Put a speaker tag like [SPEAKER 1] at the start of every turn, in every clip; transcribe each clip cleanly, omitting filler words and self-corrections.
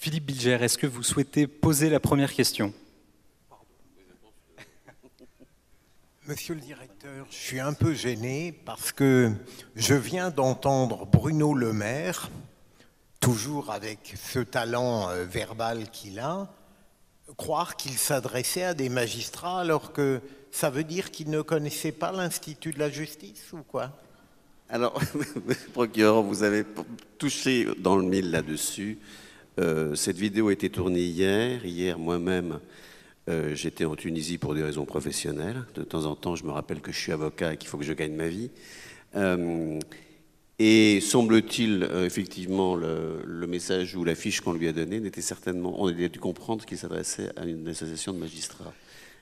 [SPEAKER 1] Philippe Bilger, est-ce que vous souhaitez poser la première question?
[SPEAKER 2] Monsieur le directeur, je suis un peu gêné parce que je viens d'entendre Bruno Le Maire, toujours avec ce talent verbal qu'il a, croire qu'il s'adressait à des magistrats alors que ça veut dire qu'il ne connaissait pas l'Institut de la justice ou quoi?
[SPEAKER 3] Alors, monsieur le procureur, vous avez touché dans le mille là-dessus. Cette vidéo a été tournée hier. Hier, moi-même, j'étais en Tunisie pour des raisons professionnelles. De temps en temps, je me rappelle que je suis avocat et qu'il faut que je gagne ma vie. Et semble-t-il, effectivement, le message ou la fiche qu'on lui a donnée n'était certainement... On a dû comprendre qu'il s'adressait à une association de magistrats.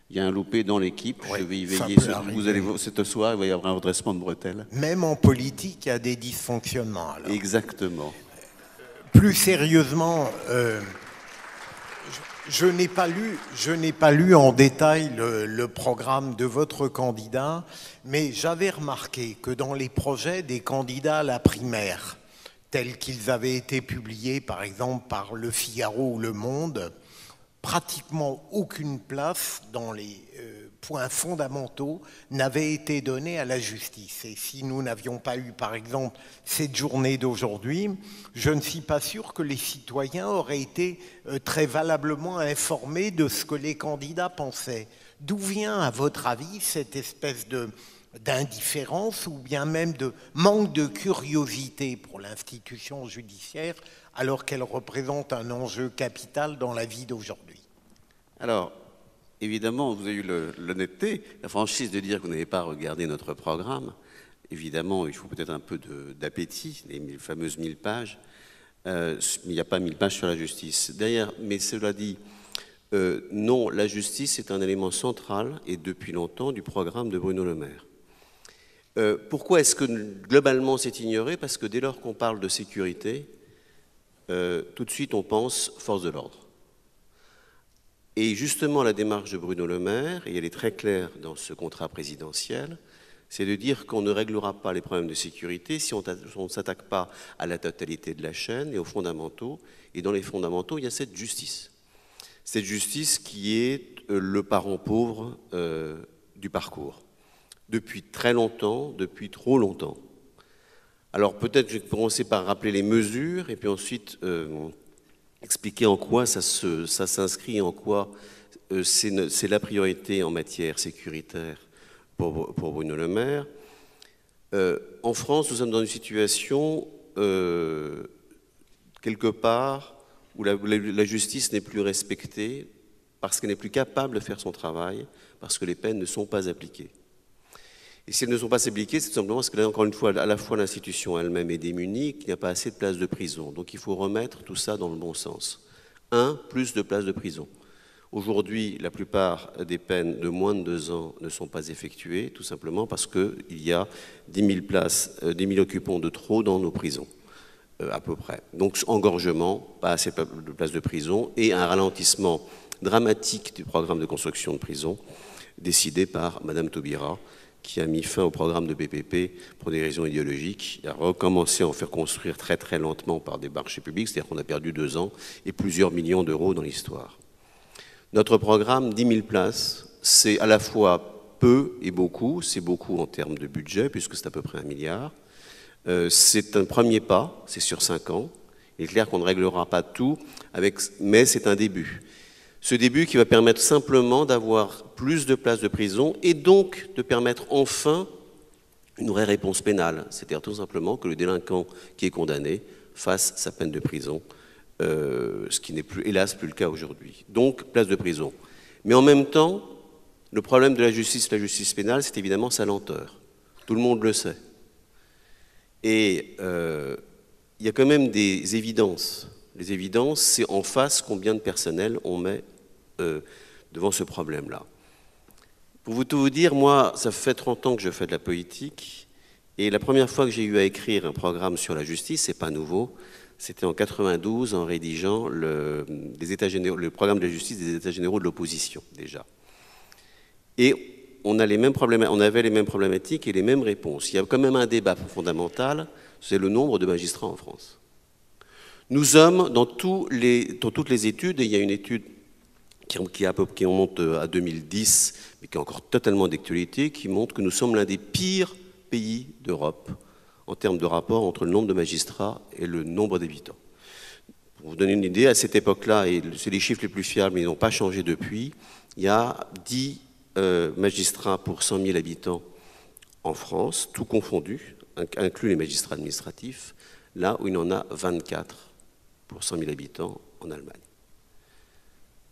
[SPEAKER 3] Il y a un loupé dans l'équipe,
[SPEAKER 2] Ouais,
[SPEAKER 3] je vais y veiller. Vous allez, ce soir, il va y avoir un redressement de bretelles.
[SPEAKER 2] Même en politique, il y a des dysfonctionnements. Alors.
[SPEAKER 3] Exactement.
[SPEAKER 2] Plus sérieusement, je n'ai pas lu en détail le programme de votre candidat, mais j'avais remarqué que dans les projets des candidats à la primaire, tels qu'ils avaient été publiés par exemple par Le Figaro ou Le Monde, pratiquement aucune place dans les points fondamentaux n'avait été donnée à la justice. Et si nous n'avions pas eu, par exemple, cette journée d'aujourd'hui, je ne suis pas sûr que les citoyens auraient été très valablement informés de ce que les candidats pensaient. D'où vient, à votre avis, cette espèce d'indifférence ou bien même de manque de curiosité pour l'institution judiciaire alors qu'elle représente un enjeu capital dans la vie d'aujourd'hui?
[SPEAKER 3] Alors, évidemment, vous avez eu l'honnêteté, la franchise de dire que vous n'avez pas regardé notre programme. Évidemment, il faut peut-être un peu d'appétit, les fameuses 1000 pages. Mais il n'y a pas 1000 pages sur la justice. Derrière, mais cela dit, non, la justice est un élément central, et depuis longtemps, du programme de Bruno Le Maire. Pourquoi est-ce que globalement c'est ignoré? Parce que dès lors qu'on parle de sécurité, tout de suite on pense force de l'ordre. Et justement la démarche de Bruno Le Maire, et elle est très claire dans ce contrat présidentiel, c'est de dire qu'on ne réglera pas les problèmes de sécurité si on ne s'attaque pas à la totalité de la chaîne et aux fondamentaux. Et dans les fondamentaux, il y a cette justice. Cette justice qui est le parent pauvre du parcours. Depuis très longtemps, depuis trop longtemps. Alors peut-être je vais commencer par rappeler les mesures et puis ensuite expliquer en quoi ça s'inscrit, en quoi c'est la priorité en matière sécuritaire pour Bruno Le Maire. En France, nous sommes dans une situation quelque part où la justice n'est plus respectée parce qu'elle n'est plus capable de faire son travail, parce que les peines ne sont pas appliquées. Et si elles ne sont pas appliquées, c'est tout simplement parce que là, encore une fois, à la fois l'institution elle-même est démunie, qu'il n'y a pas assez de places de prison. Donc il faut remettre tout ça dans le bon sens. Plus de places de prison. Aujourd'hui, la plupart des peines de moins de 2 ans ne sont pas effectuées, tout simplement parce qu'il y a 10 000 places, 10 000 occupants de trop dans nos prisons, à peu près. Donc engorgement, pas assez de places de prison, et un ralentissement dramatique du programme de construction de prisons décidé par Madame Taubira, qui a mis fin au programme de BPP pour des raisons idéologiques. Il a recommencé à en faire construire très très lentement par des marchés publics, c'est-à-dire qu'on a perdu 2 ans et plusieurs millions d'euros dans l'histoire. Notre programme, 10 000 places, c'est à la fois peu et beaucoup. C'est beaucoup en termes de budget, puisque c'est à peu près 1 milliard. C'est un premier pas, c'est sur 5 ans. Il est clair qu'on ne réglera pas tout, mais c'est un début. Ce début qui va permettre simplement d'avoir plus de places de prison et donc de permettre enfin une vraie réponse pénale. C'est-à-dire tout simplement que le délinquant qui est condamné fasse sa peine de prison, ce qui n'est plus, hélas, plus le cas aujourd'hui. Donc, place de prison. Mais en même temps, le problème de la justice pénale, c'est évidemment sa lenteur. Tout le monde le sait. Et il y a quand même des évidences. Les évidences, c'est en face combien de personnel on met devant ce problème-là. Pour tout vous dire, moi, ça fait 30 ans que je fais de la politique, et la première fois que j'ai eu à écrire un programme sur la justice, c'est pas nouveau, c'était en 92 en rédigeant le programme de la justice des États généraux de l'opposition, déjà. Et on avait les mêmes problématiques et les mêmes réponses. Il y a quand même un débat fondamental, c'est le nombre de magistrats en France. Nous sommes dans toutes les études, et il y a une étude qui remonte à 2010, mais qui est encore totalement d'actualité, qui montre que nous sommes l'un des pires pays d'Europe en termes de rapport entre le nombre de magistrats et le nombre d'habitants. Pour vous donner une idée, à cette époque-là, et c'est les chiffres les plus fiables, mais ils n'ont pas changé depuis, il y a 10 magistrats pour 100 000 habitants en France, tout confondu, inclus les magistrats administratifs, là où il y en a 24 pour 100 000 habitants en Allemagne.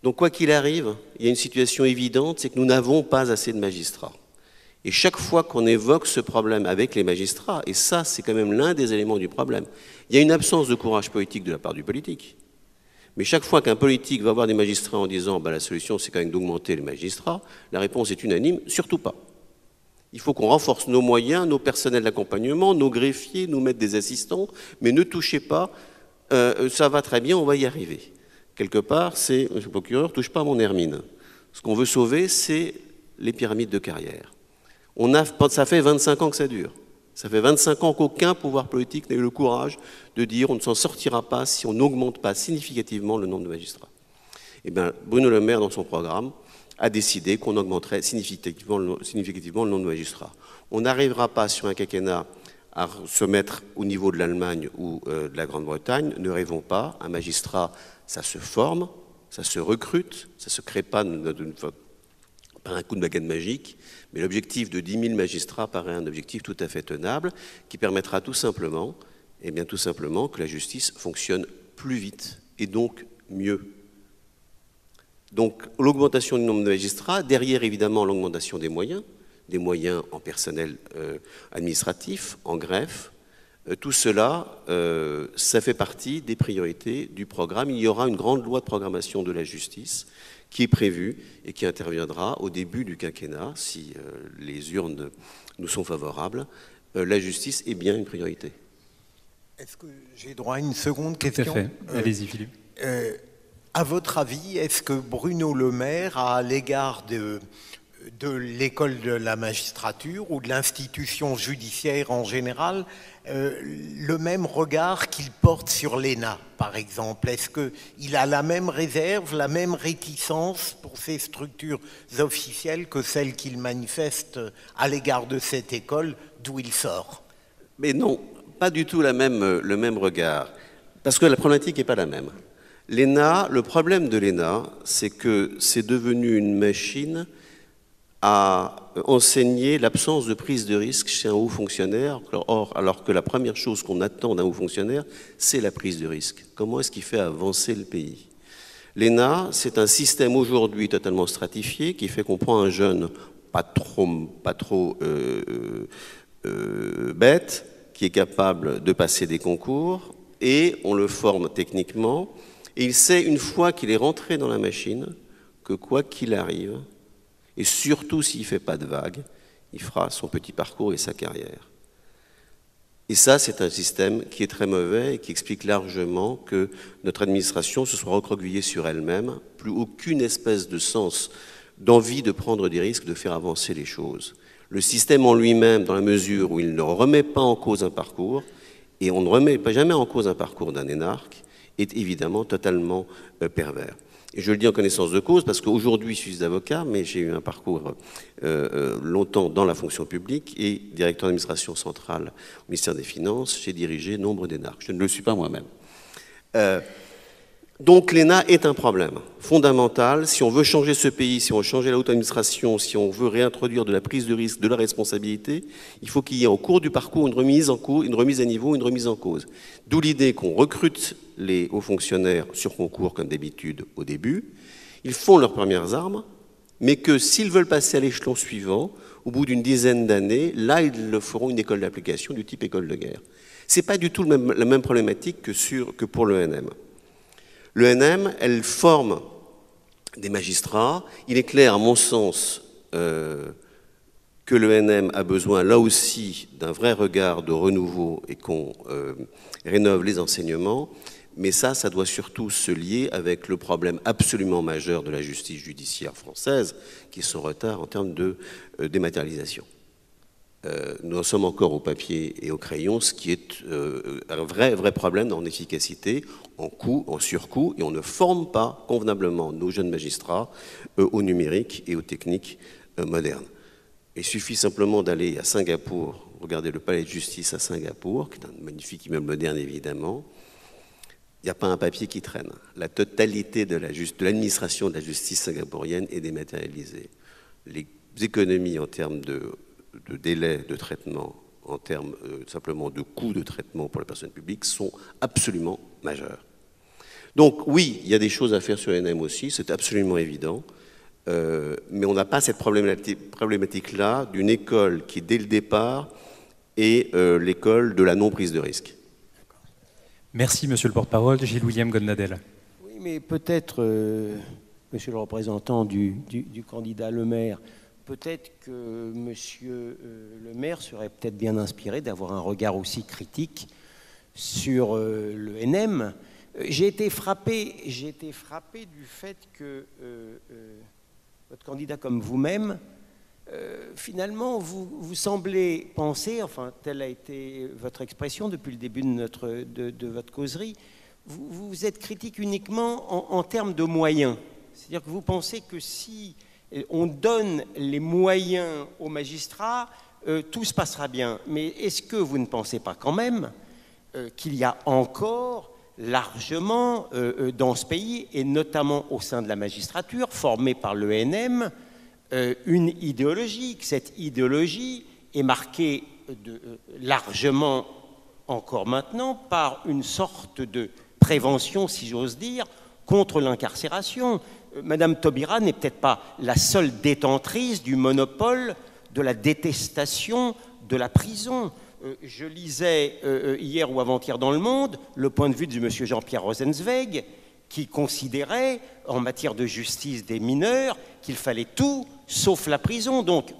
[SPEAKER 3] Donc quoi qu'il arrive, il y a une situation évidente, c'est que nous n'avons pas assez de magistrats. Et chaque fois qu'on évoque ce problème avec les magistrats, et ça c'est quand même l'un des éléments du problème, il y a une absence de courage politique de la part du politique. Mais chaque fois qu'un politique va voir des magistrats en disant la solution c'est quand même d'augmenter les magistrats, la réponse est unanime, surtout pas. Il faut qu'on renforce nos moyens, nos personnels d'accompagnement, nos greffiers, nous mettre des assistants, mais ne touchez pas, ça va très bien, on va y arriver. Quelque part, c'est, monsieur le procureur, ne touche pas à mon hermine. Ce qu'on veut sauver, c'est les pyramides de carrière. Ça fait 25 ans que ça dure. Ça fait 25 ans qu'aucun pouvoir politique n'a eu le courage de dire on ne s'en sortira pas si on n'augmente pas significativement le nombre de magistrats. Eh bien, Bruno Le Maire, dans son programme, a décidé qu'on augmenterait significativement le nombre de magistrats. On n'arrivera pas sur un quinquennat à se mettre au niveau de l'Allemagne ou de la Grande-Bretagne. Ne rêvons pas, un magistrat, ça se forme, ça se recrute, ça ne se crée pas par un coup de baguette magique, mais l'objectif de 10 000 magistrats paraît un objectif tout à fait tenable qui permettra tout simplement que la justice fonctionne plus vite et donc mieux. Donc l'augmentation du nombre de magistrats, derrière évidemment l'augmentation des moyens en personnel administratif, en greffe, tout cela, ça fait partie des priorités du programme. Il y aura une grande loi de programmation de la justice qui est prévue et qui interviendra au début du quinquennat, si les urnes nous sont favorables. La justice est bien une priorité.
[SPEAKER 2] Est-ce que j'ai droit à une seconde question ?
[SPEAKER 1] Tout à fait. Allez-y, Philippe.
[SPEAKER 2] À votre avis, est-ce que Bruno Le Maire, à l'égard de l'école de la magistrature ou de l'institution judiciaire en général, le même regard qu'il porte sur l'ENA, par exemple? Est-ce qu'il a la même réserve, la même réticence pour ces structures officielles que celle qu'il manifeste à l'égard de cette école d'où il sort?
[SPEAKER 3] Mais non, pas du tout le même regard, parce que la problématique n'est pas la même. L'ENA, le problème de l'ENA, c'est que c'est devenu une machine à enseigner l'absence de prise de risque chez un haut fonctionnaire, alors que la première chose qu'on attend d'un haut fonctionnaire, c'est la prise de risque. Comment est-ce qu'il fait avancer le pays? L'ENA, c'est un système aujourd'hui totalement stratifié qui fait qu'on prend un jeune pas trop bête, qui est capable de passer des concours, et on le forme techniquement, et il sait, une fois qu'il est rentré dans la machine, que quoi qu'il arrive, et surtout s'il ne fait pas de vagues, il fera son petit parcours et sa carrière. Et ça, c'est un système qui est très mauvais et qui explique largement que notre administration se soit recroquevillée sur elle-même, plus aucune espèce de sens, d'envie de prendre des risques, de faire avancer les choses. Le système en lui-même, dans la mesure où il ne remet pas en cause un parcours, et on ne remet pas jamais en cause un parcours d'un énarque, est évidemment totalement pervers. Et je le dis en connaissance de cause parce qu'aujourd'hui je suis avocat, mais j'ai eu un parcours longtemps dans la fonction publique et directeur d'administration centrale au ministère des Finances, j'ai dirigé nombre d'énarques. Je ne le suis pas moi-même. Donc l'ENA est un problème fondamental. Si on veut changer ce pays, si on veut changer la haute administration, si on veut réintroduire de la prise de risque, de la responsabilité, il faut qu'il y ait au cours du parcours une remise à niveau, une remise en cause. D'où l'idée qu'on recrute les hauts fonctionnaires sur concours comme d'habitude au début. Ils font leurs premières armes, mais que s'ils veulent passer à l'échelon suivant, au bout d'une dizaine d'années, là ils le feront une école d'application du type école de guerre. C'est pas du tout la même problématique que pour l'ENM. L'ENM, elle forme des magistrats. Il est clair, à mon sens, que l'ENM a besoin, là aussi, d'un vrai regard de renouveau et qu'on rénove les enseignements. Mais ça doit surtout se lier avec le problème absolument majeur de la justice judiciaire française, qui est son retard en termes de dématérialisation. Nous en sommes encore au papier et au crayon, ce qui est un vrai problème en efficacité, en coût, en surcoût, et on ne forme pas convenablement nos jeunes magistrats au numérique et aux techniques modernes. Il suffit simplement d'aller à Singapour, regarder le palais de justice à Singapour, qui est un magnifique immeuble moderne évidemment. Il n'y a pas un papier qui traîne. La totalité de l'administration de la justice singapourienne est dématérialisée. Les économies en termes de délai de traitement, en termes simplement de coûts de traitement pour les personnes publiques, sont absolument majeures. Donc oui, il y a des choses à faire sur l'ENM aussi, c'est absolument évident, mais on n'a pas cette problématique-là d'une école qui, dès le départ, est l'école de la non-prise de risque.
[SPEAKER 1] Merci, monsieur le porte-parole. Gilles-William Goldnadel.
[SPEAKER 4] Oui, mais peut-être, monsieur le représentant du candidat Le Maire, peut-être que monsieur Le Maire serait peut-être bien inspiré d'avoir un regard aussi critique sur le NM. J'ai été frappé du fait que votre candidat comme vous-même, finalement, vous semblez penser, enfin, telle a été votre expression depuis le début de votre causerie, vous êtes critique uniquement en termes de moyens. C'est-à-dire que vous pensez que si on donne les moyens aux magistrats, tout se passera bien. Mais est-ce que vous ne pensez pas quand même qu'il y a encore largement dans ce pays, et notamment au sein de la magistrature, formée par l'ENM, une idéologie, que cette idéologie est marquée largement encore maintenant par une sorte de prévention, si j'ose dire, contre l'incarcération. Madame Taubira n'est peut-être pas la seule détentrice du monopole de la détestation de la prison. Je lisais hier ou avant-hier dans Le Monde le point de vue de monsieur Jean-Pierre Rosenzweig, qui considérait, en matière de justice des mineurs, qu'il fallait tout sauf la prison. Donc,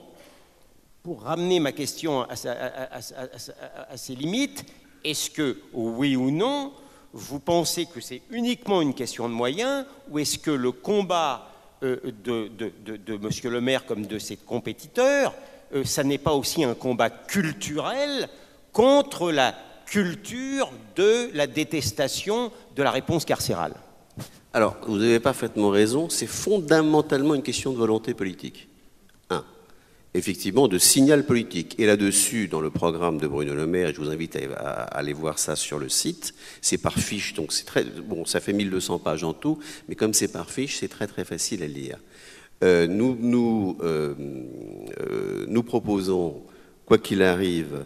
[SPEAKER 4] pour ramener ma question à ses limites, est-ce que, oui ou non, vous pensez que c'est uniquement une question de moyens, ou est-ce que le combat de monsieur Le Maire comme de ses compétiteurs, ça n'est pas aussi un combat culturel contre la culture de la détestation de la réponse carcérale?
[SPEAKER 3] Alors, vous avez parfaitement raison, c'est fondamentalement une question de volonté politique. Effectivement, de signal politique. Et là-dessus, dans le programme de Bruno Le Maire, et je vous invite à aller voir ça sur le site, c'est par fiche, donc c'est très... Bon, ça fait 1200 pages en tout, mais comme c'est par fiche, c'est très très facile à lire. Nous proposons, quoi qu'il arrive,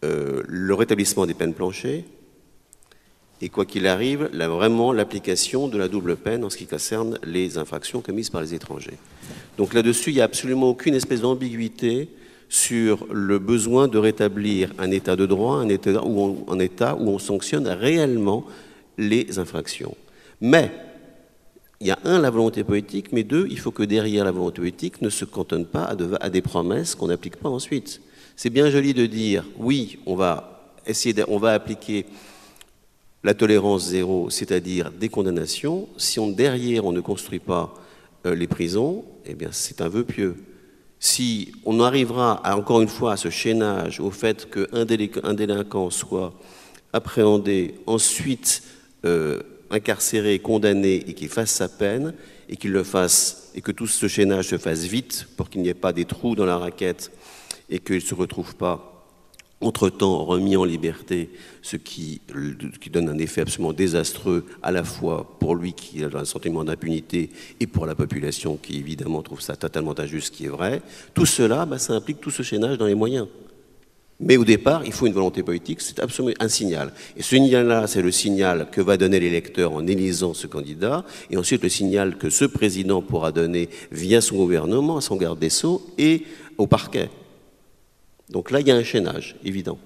[SPEAKER 3] le rétablissement des peines planchers, et quoi qu'il arrive, vraiment l'application de la double peine en ce qui concerne les infractions commises par les étrangers. Donc là-dessus, il n'y a absolument aucune espèce d'ambiguïté sur le besoin de rétablir un état de droit, un état où on sanctionne réellement les infractions. Mais, il y a la volonté politique, mais deux, il faut que derrière la volonté politique ne se cantonne pas à des promesses qu'on n'applique pas ensuite. C'est bien joli de dire, oui, on va appliquer la tolérance zéro, c'est-à-dire des condamnations. Si derrière on ne construit pas les prisons, eh bien c'est un vœu pieux. Si on arrivera encore une fois à ce chaînage, au fait qu'un délinquant soit appréhendé, ensuite incarcéré, condamné et qu'il fasse sa peine, et qu'il le fasse, et que tout ce chaînage se fasse vite pour qu'il n'y ait pas des trous dans la raquette et qu'il ne se retrouve pas entre-temps remis en liberté, ce qui donne un effet absolument désastreux à la fois pour lui qui a un sentiment d'impunité et pour la population qui évidemment trouve ça totalement injuste, ce qui est vrai. Tout cela, ça implique tout ce chaînage dans les moyens. Mais au départ, il faut une volonté politique, c'est absolument un signal. Et ce signal-là, c'est le signal que va donner l'électeur en élisant ce candidat, et ensuite le signal que ce président pourra donner via son gouvernement, à son garde des Sceaux et au parquet. Donc là, il y a un chaînage, évident.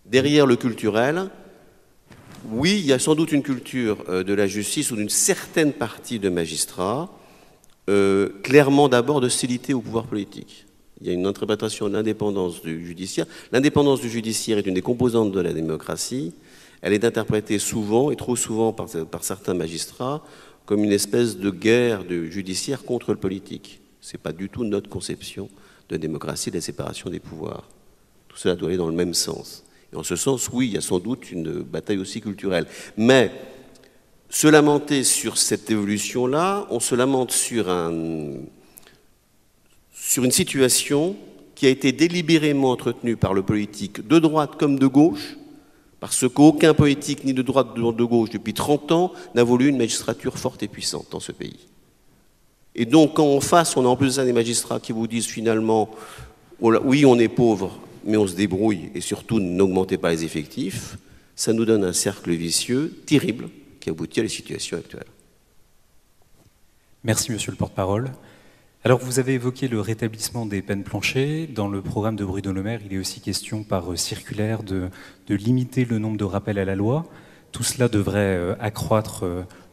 [SPEAKER 3] Derrière le culturel, oui, il y a sans doute une culture de la justice ou d'une certaine partie de magistrats, clairement d'abord d'hostilité au pouvoir politique. Il y a une interprétation de l'indépendance du judiciaire. L'indépendance du judiciaire est une des composantes de la démocratie. Elle est interprétée souvent, et trop souvent par certains magistrats, comme une espèce de guerre du judiciaire contre le politique. Ce n'est pas du tout notre conception de démocratie et de la séparation des pouvoirs. Tout cela doit aller dans le même sens. Et en ce sens, oui, il y a sans doute une bataille aussi culturelle. Mais se lamenter sur cette évolution-là, on se lamente sur une situation qui a été délibérément entretenue par le politique de droite comme de gauche, parce qu'aucun politique, ni de droite ni de gauche, depuis 30 ans, n'a voulu une magistrature forte et puissante dans ce pays. Et donc, quand en face, on a en plus de ça des magistrats qui vous disent finalement, oui, on est pauvre, mais on se débrouille, et surtout, n'augmentez pas les effectifs, ça nous donne un cercle vicieux terrible qui aboutit à la situation actuelle.
[SPEAKER 1] Merci, monsieur le porte-parole. Alors, vous avez évoqué le rétablissement des peines planchers. Dans le programme de Bruno Le Maire, il est aussi question par circulaire de limiter le nombre de rappels à la loi. Tout cela devrait accroître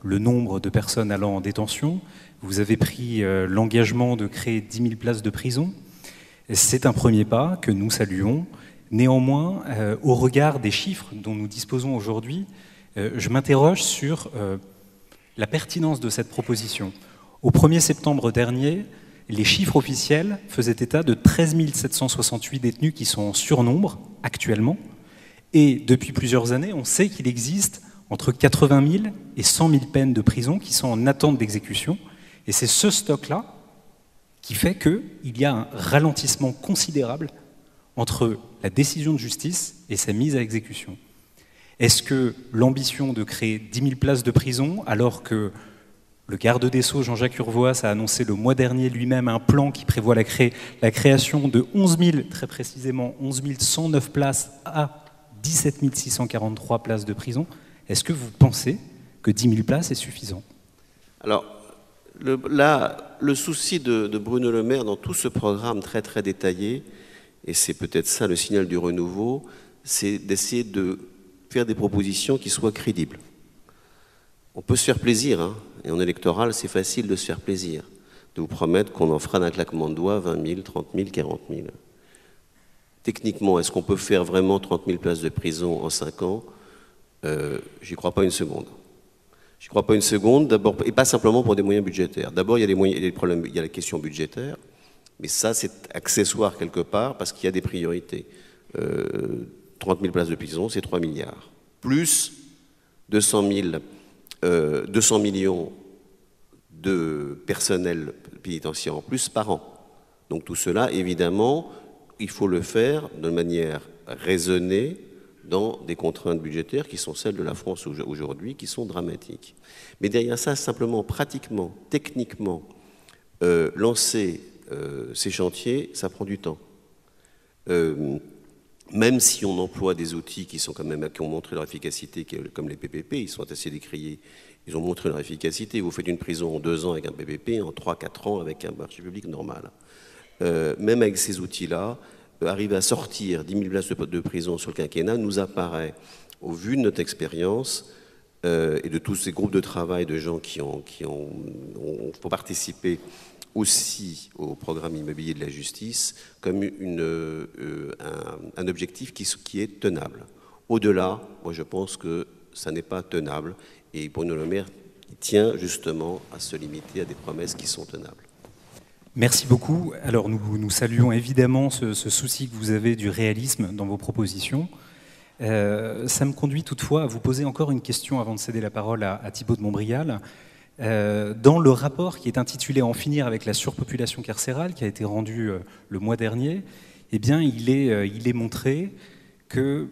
[SPEAKER 1] le nombre de personnes allant en détention. Vous avez pris l'engagement de créer 10 000 places de prison. C'est un premier pas que nous saluons. Néanmoins, au regard des chiffres dont nous disposons aujourd'hui, je m'interroge sur la pertinence de cette proposition. Au 1er septembre dernier, les chiffres officiels faisaient état de 13 768 détenus qui sont en surnombre actuellement. Et depuis plusieurs années, on sait qu'il existe entre 80 000 et 100 000 peines de prison qui sont en attente d'exécution. Et c'est ce stock-là qui fait qu'il y a un ralentissement considérable entre la décision de justice et sa mise à exécution. Est-ce que l'ambition de créer 10 000 places de prison, alors que le garde des Sceaux, Jean-Jacques Urvoas, a annoncé le mois dernier lui-même un plan qui prévoit la création de 11 000, très précisément 11 109 places à 17 643 places de prison, est-ce que vous pensez que 10 000 places est suffisant?
[SPEAKER 3] Alors, le souci de Bruno Le Maire dans tout ce programme très très détaillé, et c'est peut-être ça le signal du renouveau, c'est d'essayer de faire des propositions qui soient crédibles. On peut se faire plaisir, hein, et en électoral, c'est facile de se faire plaisir, de vous promettre qu'on en fera d'un claquement de doigts 20 000, 30 000, 40 000. Techniquement, est-ce qu'on peut faire vraiment 30 000 places de prison en 5 ans? J'y crois pas une seconde. Je ne crois pas une seconde, d'abord, et pas simplement pour des moyens budgétaires. D'abord, il y a les moyens, il y a les problèmes, il y a la question budgétaire, mais ça, c'est accessoire quelque part parce qu'il y a des priorités. 30 000 places de prison, c'est 3 milliards. Plus 200 millions de personnel pénitentiaire en plus par an. Donc tout cela, évidemment, il faut le faire de manière raisonnée, dans des contraintes budgétaires qui sont celles de la France aujourd'hui, qui sont dramatiques. Mais derrière ça, simplement, pratiquement, techniquement, lancer ces chantiers, ça prend du temps. Même si on emploie des outils qui ont montré leur efficacité, comme les PPP, ils sont assez décriés, ils ont montré leur efficacité. Vous faites une prison en 2 ans avec un PPP, en 3-4 ans avec un marché public normal. Même avec ces outils-là, arriver à sortir 10 000 places de prison sur le quinquennat nous apparaît, au vu de notre expérience et de tous ces groupes de travail de gens qui ont participé aussi au programme immobilier de la justice, comme un objectif qui est tenable. Au-delà, moi je pense que ça n'est pas tenable et Bruno Le Maire tient justement à se limiter à des promesses qui sont tenables.
[SPEAKER 1] Merci beaucoup. Alors nous saluons évidemment ce souci que vous avez du réalisme dans vos propositions. Ça me conduit toutefois à vous poser encore une question avant de céder la parole à Thibault de Montbrial. Dans le rapport qui est intitulé « En finir avec la surpopulation carcérale » qui a été rendu le mois dernier, eh bien, il est montré que,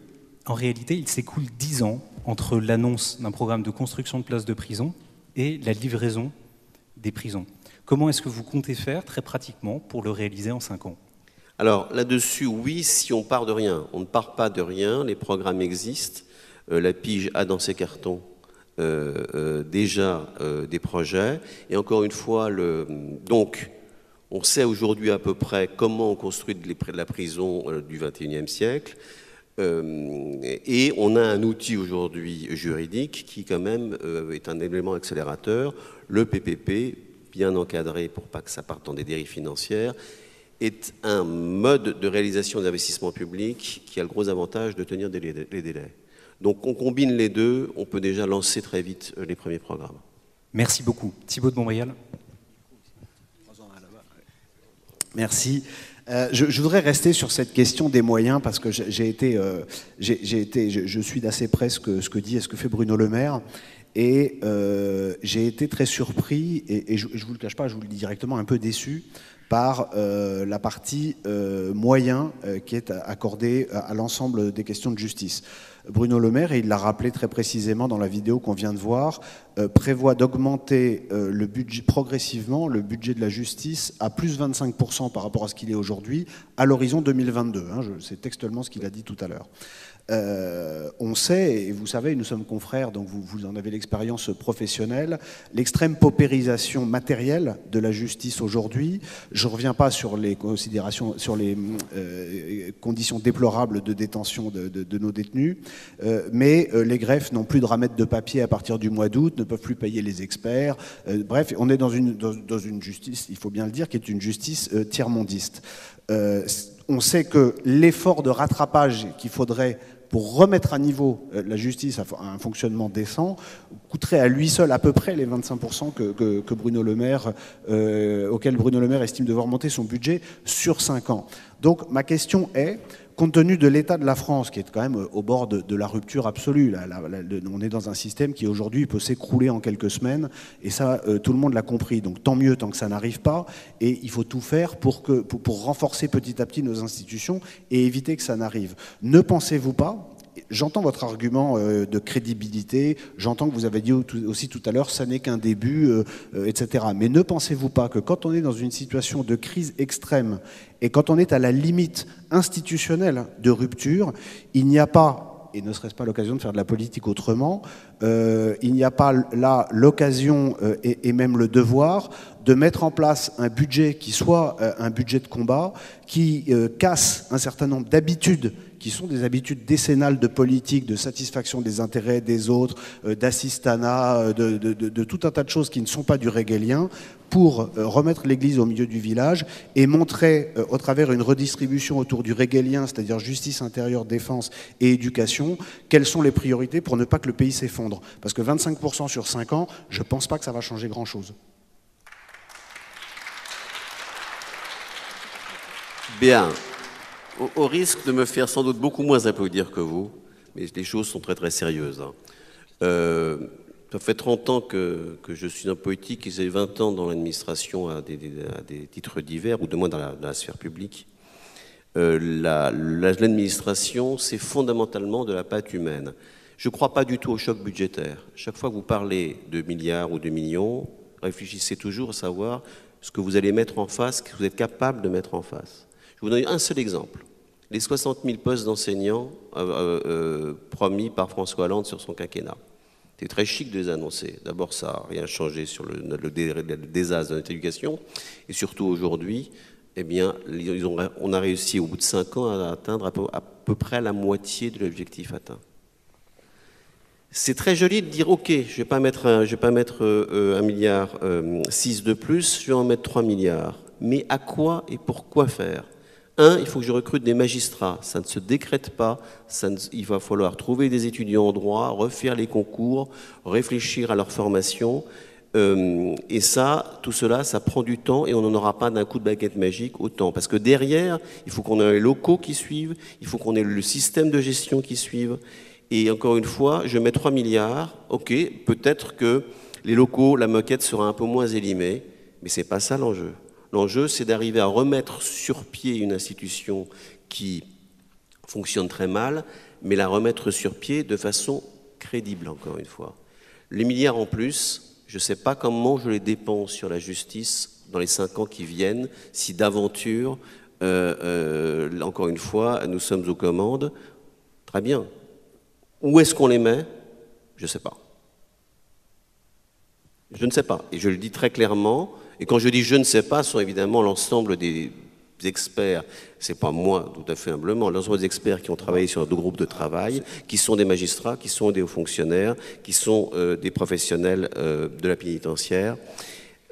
[SPEAKER 1] en réalité, il s'écoule 10 ans entre l'annonce d'un programme de construction de places de prison et la livraison des prisons. Comment est-ce que vous comptez faire, très pratiquement, pour le réaliser en 5 ans?
[SPEAKER 3] Alors, là-dessus, oui, si on part de rien. On ne part pas de rien, les programmes existent. La PIGE a dans ses cartons déjà des projets. Et encore une fois, donc, on sait aujourd'hui à peu près comment on construit la prison du XXIe siècle. Et on a un outil aujourd'hui juridique qui, quand même, est un élément accélérateur, le PPP, bien encadré pour pas que ça parte dans des dérives financières, est un mode de réalisation d'investissement public qui a le gros avantage de tenir les délais. Donc on combine les deux, on peut déjà lancer très vite les premiers programmes.
[SPEAKER 1] Merci beaucoup. Thibault de Montbrial.
[SPEAKER 5] Merci. Je voudrais rester sur cette question des moyens parce que je suis d'assez près ce que dit et ce que fait Bruno Le Maire. Et j'ai été très surpris, et je ne vous le cache pas, je vous le dis directement, un peu déçu par la partie moyens qui est accordée à l'ensemble des questions de justice. Bruno Le Maire, et il l'a rappelé très précisément dans la vidéo qu'on vient de voir, prévoit d'augmenter progressivement le budget de la justice à plus 25% par rapport à ce qu'il est aujourd'hui à l'horizon 2022. C'est textuellement ce qu'il a dit tout à l'heure. On sait, et vous savez, nous sommes confrères, donc vous en avez l'expérience professionnelle, l'extrême paupérisation matérielle de la justice aujourd'hui. Je ne reviens pas sur les considérations, sur les conditions déplorables de détention de nos détenus, mais les greffes n'ont plus de ramette de papier à partir du mois d'août, ne peuvent plus payer les experts. Bref, on est dans une justice, il faut bien le dire, qui est une justice tiers-mondiste. On sait que l'effort de rattrapage qu'il faudrait pour remettre à niveau la justice à un fonctionnement décent coûterait à lui seul à peu près les 25% que Bruno Le Maire, auquel Bruno Le Maire estime devoir monter son budget sur 5 ans. Donc ma question est, compte tenu de l'état de la France, qui est quand même au bord de la rupture absolue, on est dans un système qui aujourd'hui peut s'écrouler en quelques semaines, et ça, tout le monde l'a compris. Donc tant mieux tant que ça n'arrive pas, et il faut tout faire pour renforcer petit à petit nos institutions et éviter que ça n'arrive. Ne pensez-vous pas, j'entends votre argument de crédibilité, j'entends que vous avez dit aussi tout à l'heure, ça n'est qu'un début, etc. Mais ne pensez-vous pas que quand on est dans une situation de crise extrême et quand on est à la limite institutionnelle de rupture, il n'y a pas, et ne serait-ce pas l'occasion de faire de la politique autrement, il n'y a pas là l'occasion et même le devoir de mettre en place un budget qui soit un budget de combat, qui casse un certain nombre d'habitudes qui sont des habitudes décennales de politique, de satisfaction des intérêts des autres, d'assistanat, de tout un tas de choses qui ne sont pas du régalien, pour remettre l'église au milieu du village et montrer, au travers une redistribution autour du régalien, c'est-à-dire justice intérieure, défense et éducation, quelles sont les priorités pour ne pas que le pays s'effondre. Parce que 25% sur 5 ans, je ne pense pas que ça va changer grand-chose.
[SPEAKER 3] Bien. Au risque de me faire sans doute beaucoup moins applaudir que vous, mais les choses sont très très sérieuses. Ça fait 30 ans que je suis en politique et j'ai 20 ans dans l'administration à des titres divers, ou de moins dans la sphère publique. L'administration, c'est fondamentalement de la pâte humaine. Je ne crois pas du tout au choc budgétaire. Chaque fois que vous parlez de milliards ou de millions, réfléchissez toujours à savoir ce que vous allez mettre en face, ce que vous êtes capable de mettre en face. Je vous donne un seul exemple. Les 60 000 postes d'enseignants promis par François Hollande sur son quinquennat. C'est très chic de les annoncer. D'abord, ça n'a rien changé sur le désastre de notre éducation. Et surtout aujourd'hui, eh bien, on a réussi au bout de 5 ans à atteindre à peu près la moitié de l'objectif atteint. C'est très joli de dire, OK, je ne vais pas mettre 1,6 milliard de plus, je vais en mettre 3 milliards. Mais à quoi et pour quoi faire ? Il faut que je recrute des magistrats. Ça ne se décrète pas. Il va falloir trouver des étudiants en droit, refaire les concours, réfléchir à leur formation. Et ça, tout cela, ça prend du temps et on n'en aura pas d'un coup de baguette magique autant. Parce que derrière, il faut qu'on ait les locaux qui suivent, il faut qu'on ait le système de gestion qui suive. Et encore une fois, je mets 3 milliards. OK, peut-être que les locaux, la moquette sera un peu moins élimée, mais ce n'est pas ça l'enjeu. L'enjeu, c'est d'arriver à remettre sur pied une institution qui fonctionne très mal, mais la remettre sur pied de façon crédible, encore une fois. Les milliards en plus, je ne sais pas comment je les dépense sur la justice dans les 5 ans qui viennent, si d'aventure, encore une fois, nous sommes aux commandes. Très bien. Où est-ce qu'on les met? Je ne sais pas. Je ne sais pas. Et je le dis très clairement. Et quand je dis je ne sais pas, ce sont évidemment l'ensemble des experts, c'est pas moi tout à fait humblement, l'ensemble des experts qui ont travaillé sur deux groupes de travail, qui sont des magistrats, qui sont des hauts fonctionnaires, qui sont des professionnels de la pénitentiaire.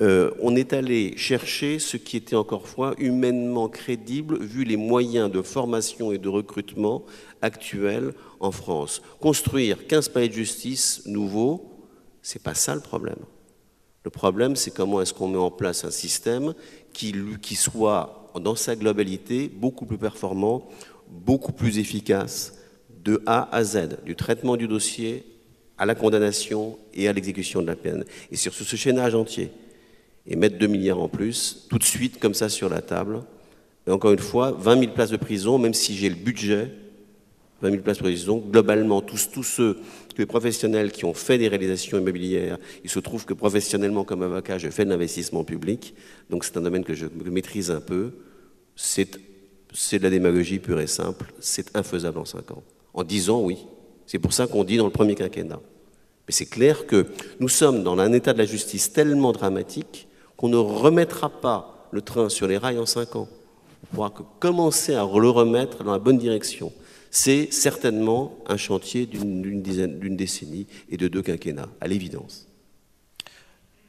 [SPEAKER 3] On est allé chercher ce qui était encore une fois humainement crédible vu les moyens de formation et de recrutement actuels en France. Construire 15 palais de justice nouveaux, c'est pas ça le problème. Le problème, c'est comment est-ce qu'on met en place un système qui soit dans sa globalité, beaucoup plus performant, beaucoup plus efficace, de A à Z, du traitement du dossier à la condamnation et à l'exécution de la peine. Et sur ce chaînage entier, et mettre 2 milliards en plus, tout de suite, comme ça, sur la table. Et encore une fois, 20 000 places de prison, même si j'ai le budget, 20 000 places de prison, globalement, tous ceux, les professionnels qui ont fait des réalisations immobilières, il se trouve que professionnellement, comme avocat, je fais de l'investissement public, donc c'est un domaine que je maîtrise un peu, c'est de la démagogie pure et simple, c'est infaisable en 5 ans. En 10 ans, oui. C'est pour ça qu'on dit dans le premier quinquennat. Mais c'est clair que nous sommes dans un état de la justice tellement dramatique qu'on ne remettra pas le train sur les rails en 5 ans. On pourra que commencer à le remettre dans la bonne direction. C'est certainement un chantier d'une décennie et de 2 quinquennats, à l'évidence.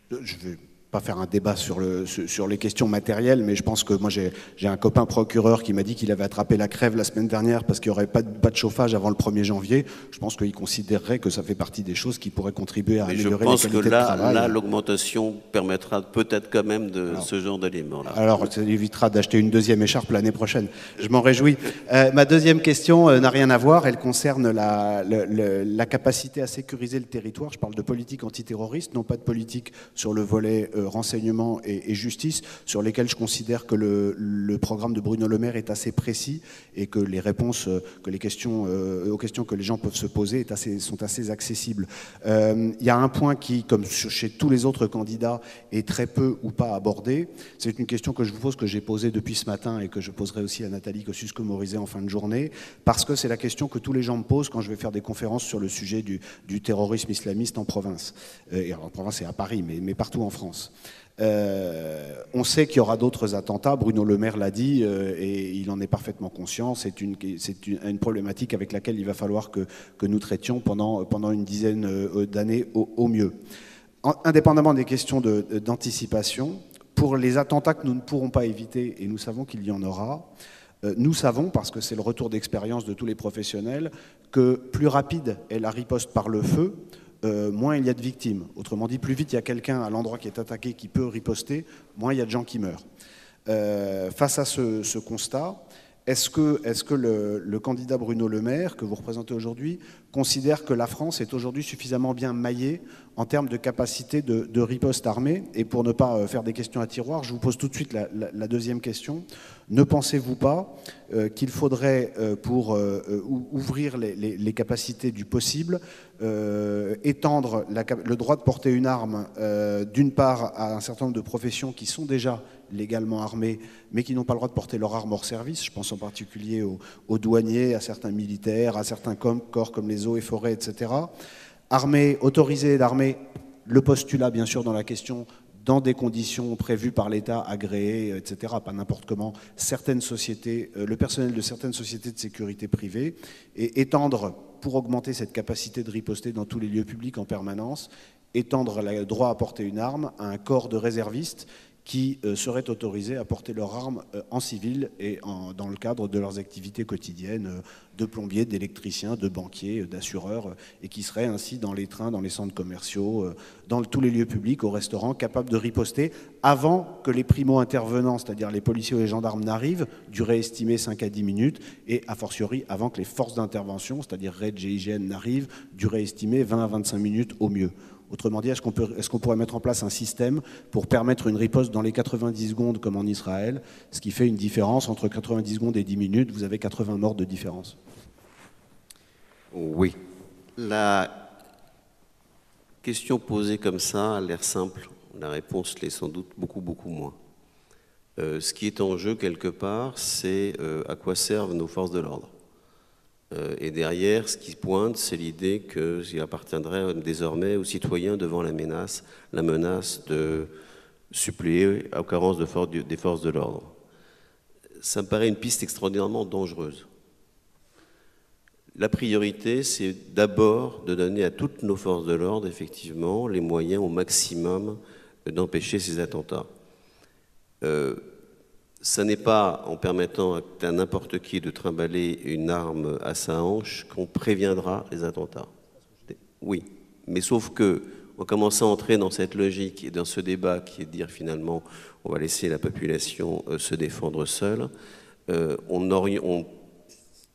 [SPEAKER 5] Je vais pas faire un débat sur les questions matérielles, mais je pense que moi j'ai un copain procureur qui m'a dit qu'il avait attrapé la crève la semaine dernière parce qu'il n'y aurait pas de chauffage avant le 1er janvier. Je pense qu'il considérerait que ça fait partie des choses qui pourraient contribuer à améliorer la qualité de travail.
[SPEAKER 3] Je pense que là, l'augmentation permettra peut-être quand même de ce genre d'éléments-là.
[SPEAKER 5] Alors, ça évitera d'acheter une 2e écharpe l'année prochaine. Je m'en réjouis. Ma 2e question n'a rien à voir. Elle concerne la capacité à sécuriser le territoire. Je parle de politique antiterroriste, non pas de politique sur le volet renseignement et justice, sur lesquels je considère que le programme de Bruno Le Maire est assez précis et que les réponses, aux questions que les gens peuvent se poser sont assez accessibles. Il y a un point qui, comme chez tous les autres candidats, est très peu ou pas abordé. C'est une question que je vous pose, que j'ai posée depuis ce matin et que je poserai aussi à Nathalie Kosciusko-Morizet en fin de journée, parce que c'est la question que tous les gens me posent quand je vais faire des conférences sur le sujet du terrorisme islamiste en province. Et en province et à Paris, mais partout en France. On sait qu'il y aura d'autres attentats, Bruno Le Maire l'a dit, et il en est parfaitement conscient. C'est une problématique avec laquelle il va falloir que nous traitions pendant une dizaine d'années au mieux. Indépendamment des questions d'anticipation, pour les attentats que nous ne pourrons pas éviter, et nous savons qu'il y en aura, nous savons, parce que c'est le retour d'expérience de tous les professionnels, que plus rapide est la riposte par le feu, moins il y a de victimes. Autrement dit, plus vite il y a quelqu'un à l'endroit qui est attaqué qui peut riposter, moins il y a de gens qui meurent. Face à ce constat, est-ce que le candidat Bruno Le Maire, que vous représentez aujourd'hui, considère que la France est aujourd'hui suffisamment bien maillée en termes de capacité de riposte armée? Et pour ne pas faire des questions à tiroir, je vous pose tout de suite la 2e question. Ne pensez-vous pas qu'il faudrait, pour ouvrir les capacités du possible, étendre le droit de porter une arme, d'une part, à un certain nombre de professions qui sont déjà légalement armées, mais qui n'ont pas le droit de porter leur arme hors service? Je pense en particulier aux douaniers, à certains militaires, à certains corps comme les eaux et forêts, etc. Autoriser d'armer, le postulat bien sûr dans la question, dans des conditions prévues par l'État, agréées, etc., pas n'importe comment, certaines sociétés, le personnel de certaines sociétés de sécurité privée, et étendre, pour augmenter cette capacité de riposter dans tous les lieux publics en permanence, étendre le droit à porter une arme à un corps de réservistes qui seraient autorisés à porter leurs armes en civil et dans le cadre de leurs activités quotidiennes de plombiers, d'électriciens, de banquiers, d'assureurs, et qui seraient ainsi dans les trains, dans les centres commerciaux, dans tous les lieux publics, au restaurant, capables de riposter avant que les primo-intervenants, c'est-à-dire les policiers ou les gendarmes, n'arrivent, durée estimée 5 à 10 minutes, et a fortiori avant que les forces d'intervention, c'est-à-dire RAID, GIGN, n'arrivent, durée estimée 20 à 25 minutes au mieux. Autrement dit, est-ce qu'on pourrait mettre en place un système pour permettre une riposte dans les 90 secondes comme en Israël, ce qui fait une différence entre 90 secondes et 10 minutes, vous avez 80 morts de différence?
[SPEAKER 3] Oui. La question posée comme ça a l'air simple, la réponse l'est sans doute beaucoup moins. Ce qui est en jeu quelque part, c'est à quoi servent nos forces de l'ordre. Et derrière, ce qui pointe, c'est l'idée qu'il appartiendrait désormais aux citoyens devant la menace de suppléer aux carences des forces de l'ordre. Ça me paraît une piste extraordinairement dangereuse. La priorité, c'est d'abord de donner à toutes nos forces de l'ordre, effectivement, les moyens au maximum d'empêcher ces attentats. Ça n'est pas en permettant à n'importe qui de trimballer une arme à sa hanche qu'on préviendra les attentats. Oui, mais sauf que en commençant à entrer dans cette logique et dans ce débat qui est de dire finalement on va laisser la population se défendre seule, on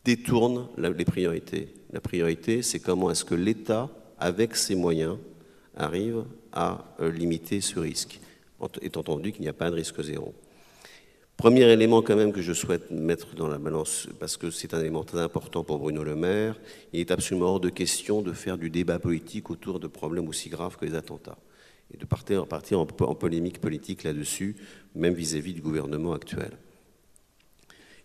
[SPEAKER 3] détourne les priorités. La priorité, c'est comment est-ce que l'État, avec ses moyens, arrive à limiter ce risque, étant entendu qu'il n'y a pas de risque zéro. Premier élément quand même que je souhaite mettre dans la balance, parce que c'est un élément très important pour Bruno Le Maire, il est absolument hors de question de faire du débat politique autour de problèmes aussi graves que les attentats, et de partir en polémique politique là-dessus, même vis-à-vis du gouvernement actuel.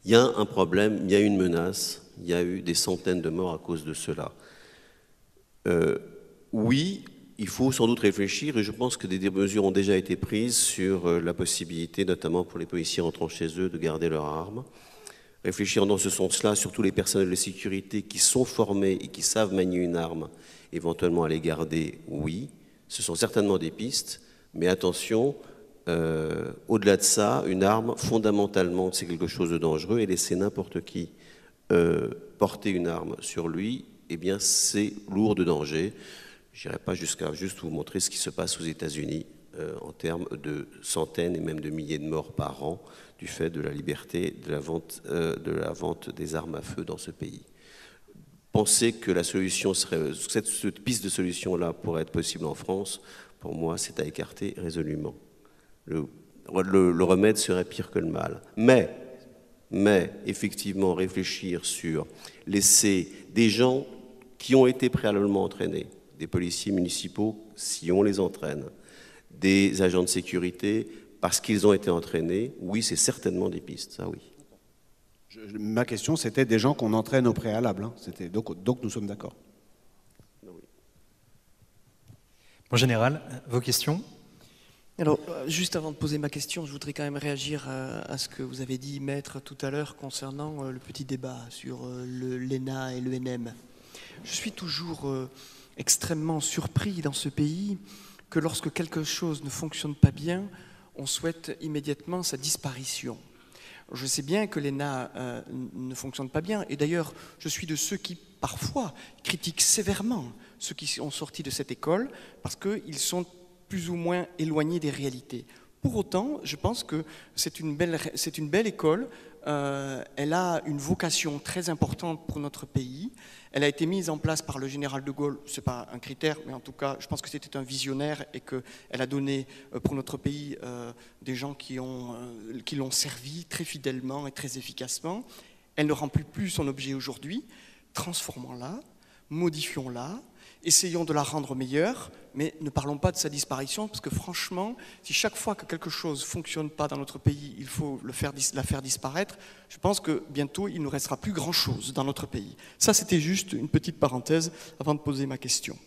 [SPEAKER 3] Il y a un problème, il y a une menace, il y a eu des centaines de morts à cause de cela. Oui, il faut sans doute réfléchir, et je pense que des mesures ont déjà été prises sur la possibilité, notamment pour les policiers rentrant chez eux, de garder leurs armes. Réfléchir dans ce sens-là, surtout les personnels de sécurité qui sont formés et qui savent manier une arme, éventuellement à les garder, oui. Ce sont certainement des pistes, mais attention, au-delà de ça, une arme, fondamentalement, c'est quelque chose de dangereux, et laisser n'importe qui porter une arme sur lui, eh bien, c'est lourd de danger. Je n'irai pas jusqu'à juste vous montrer ce qui se passe aux États-Unis en termes de centaines et même de milliers de morts par an du fait de la liberté de la vente des armes à feu dans ce pays. Penser que la solution serait, cette piste de solution-là pourrait être possible en France, pour moi, c'est à écarter résolument. Le remède serait pire que le mal. Mais effectivement, réfléchir sur laisser des gens qui ont été préalablement entraînés, des policiers municipaux, si on les entraîne, des agents de sécurité, parce qu'ils ont été entraînés, oui, c'est certainement des pistes, ça oui.
[SPEAKER 5] Ma question, c'était des gens qu'on entraîne au préalable. Hein. Donc nous sommes d'accord.
[SPEAKER 1] En général, vos questions ?
[SPEAKER 6] Alors, juste avant de poser ma question, je voudrais quand même réagir à ce que vous avez dit, Maître, tout à l'heure, concernant le petit débat sur l'ENA et l'ENM. Je suis toujours extrêmement surpris dans ce pays que lorsque quelque chose ne fonctionne pas bien, on souhaite immédiatement sa disparition. Je sais bien que l'ENA ne fonctionne pas bien, et d'ailleurs, je suis de ceux qui, parfois, critiquent sévèrement ceux qui sont sortis de cette école, parce qu'ils sont plus ou moins éloignés des réalités. Pour autant, je pense que c'est une belle école, elle a une vocation très importante pour notre pays, elle a été mise en place par le général de Gaulle, ce n'est pas un critère, mais en tout cas, je pense que c'était un visionnaire et qu'elle a donné pour notre pays des gens qui l'ont servi très fidèlement et très efficacement. Elle ne remplit plus son objet aujourd'hui, transformons-la, modifions-la, essayons de la rendre meilleure, mais ne parlons pas de sa disparition, parce que franchement, si chaque fois que quelque chose ne fonctionne pas dans notre pays, il faut la faire disparaître, je pense que bientôt, il ne restera plus grand-chose dans notre pays. Ça, c'était juste une petite parenthèse avant de poser ma question.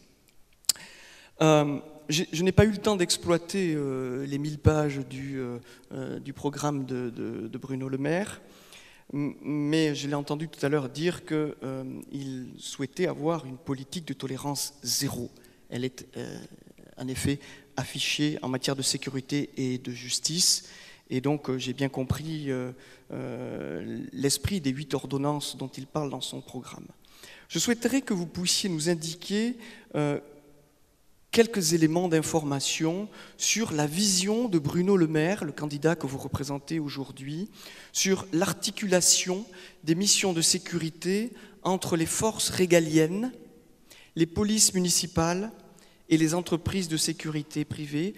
[SPEAKER 6] Je n'ai pas eu le temps d'exploiter les 1000 pages du programme de Bruno Le Maire, mais je l'ai entendu tout à l'heure dire qu'il souhaitait avoir une politique de tolérance zéro. Elle est en effet affichée en matière de sécurité et de justice, et donc j'ai bien compris l'esprit des 8 ordonnances dont il parle dans son programme. Je souhaiterais que vous puissiez nous indiquer quelques éléments d'information sur la vision de Bruno Le Maire, le candidat que vous représentez aujourd'hui, sur l'articulation des missions de sécurité entre les forces régaliennes, les polices municipales et les entreprises de sécurité privées,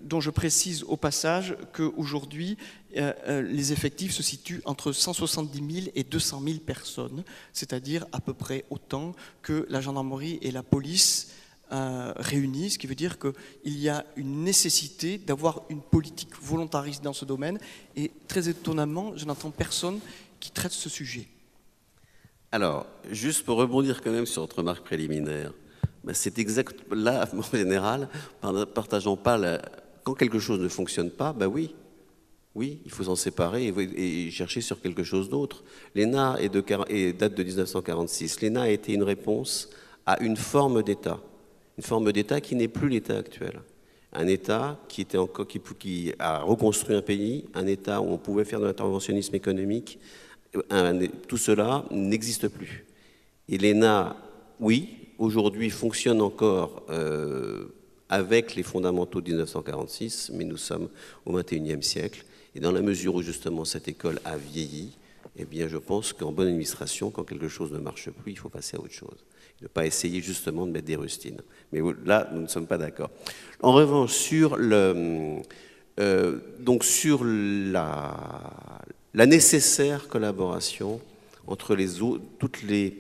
[SPEAKER 6] dont je précise au passage qu'aujourd'hui, les effectifs se situent entre 170 000 et 200 000 personnes, c'est-à-dire à peu près autant que la gendarmerie et la police réunis, ce qui veut dire qu'il y a une nécessité d'avoir une politique volontariste dans ce domaine, et très étonnamment, je n'entends personne qui traite ce sujet.
[SPEAKER 3] Alors, juste pour rebondir quand même sur votre remarque préliminaire, c'est exact, là, en général, partageons pas quand quelque chose ne fonctionne pas, oui, il faut s'en séparer et chercher sur quelque chose d'autre. L'ENA date de 1946. L'ENA a été une réponse à une forme d'État. Une forme d'État qui n'est plus l'État actuel. Un État qui a reconstruit un pays, un État où on pouvait faire de l'interventionnisme économique. Tout cela n'existe plus. Et l'ENA, oui, aujourd'hui fonctionne encore avec les fondamentaux de 1946, mais nous sommes au XXIe siècle. Et dans la mesure où justement cette école a vieilli, eh bien je pense qu'en bonne administration, quand quelque chose ne marche plus, il faut passer à autre chose. Ne pas essayer justement de mettre des rustines. Mais là, nous ne sommes pas d'accord. En revanche, sur la nécessaire collaboration entre toutes les